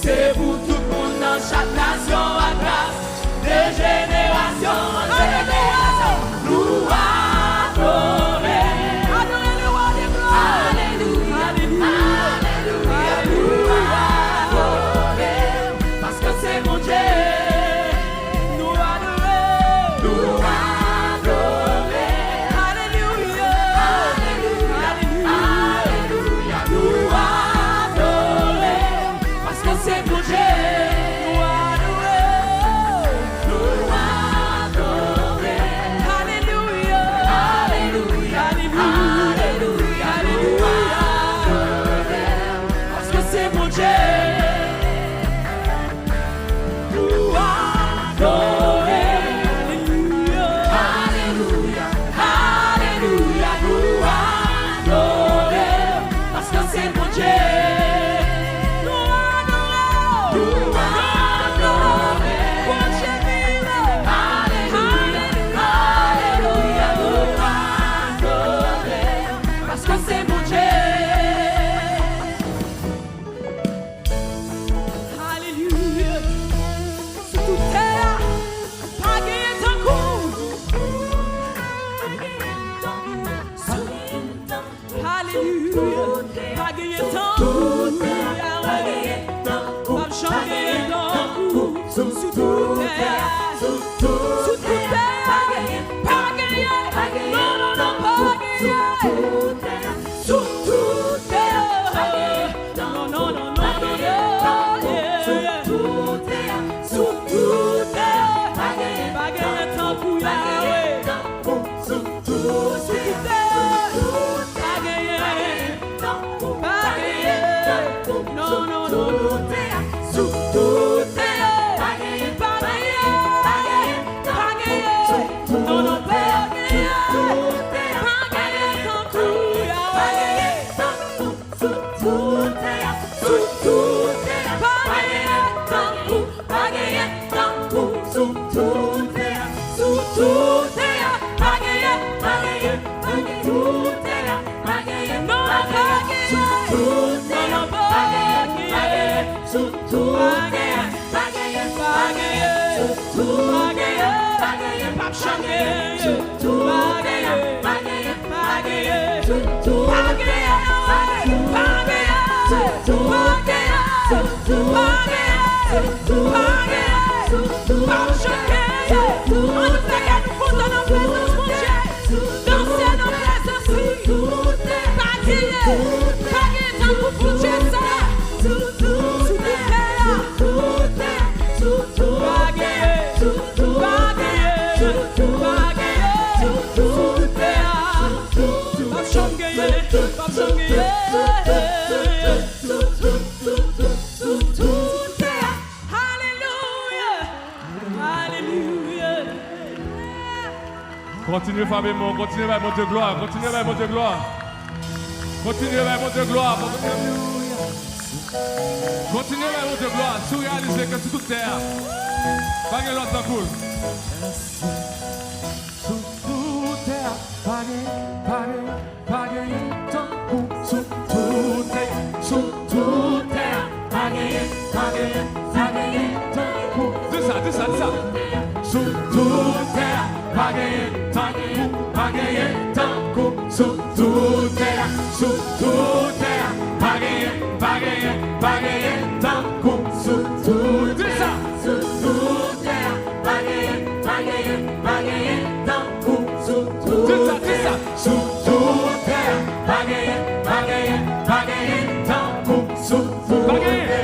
C'est pour tout le monde dans chaque nation à grâce, de génération en génération. Nous adorons. Adorez le roi des gloires. Alléluia, alléluia, alléluia. Nous adorons, parce que c'est mon Dieu. Nous adorons. Nous adorons. Alléluia, alléluia, alléluia. Nous adorons, parce que c'est mon Dieu. Continuez, famille, continuez à monter gloire, continuez à monter gloire. Continuez à monter gloire. Continuez à monter gloire. Si vous réalisez que c'est toute terre, pas de l'autre cool. Sous toute terre, pas de sous toute terre, sous toute terre, pas de dis ça. Sous toute terre, pas de sous toute terre, pagayer, tant qu'on sous toute terre, sous toute terre, pagayer, tant qu'on sous toute terre, sous toute terre, pagayer, tant qu'on sous toute terre, sous toute terre, pagayer, sous toute terre, pagayer,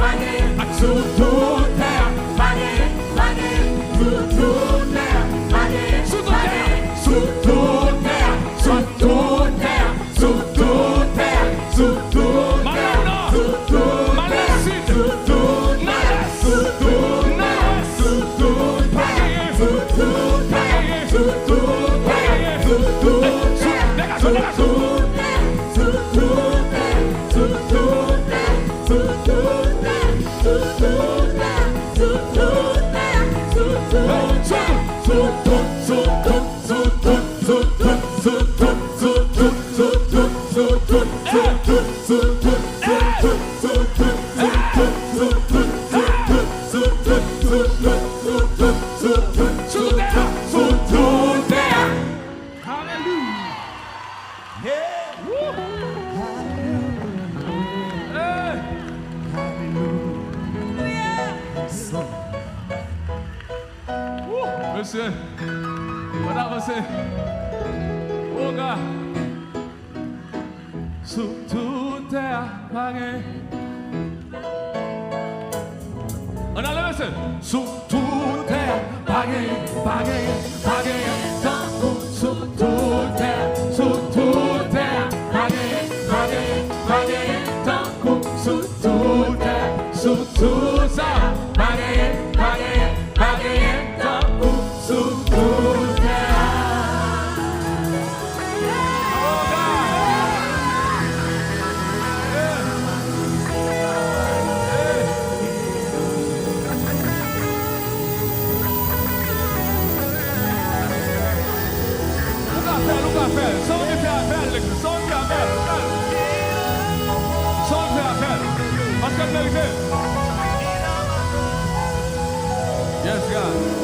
sous toute terre, sous toute terre, sous toute terre, Oh God. Sous toute terre, pagaille. On a levé ça. Sous toute terre, pagaille, pagaille, pagaille. Tant coup, sous toute terre, pagaille, pagaille, pagaille. Tant coup, sous toute terre, sous tout ça. Pagaille, pagaille, pagaille. Tant coup, sous toute terre. Yes, God.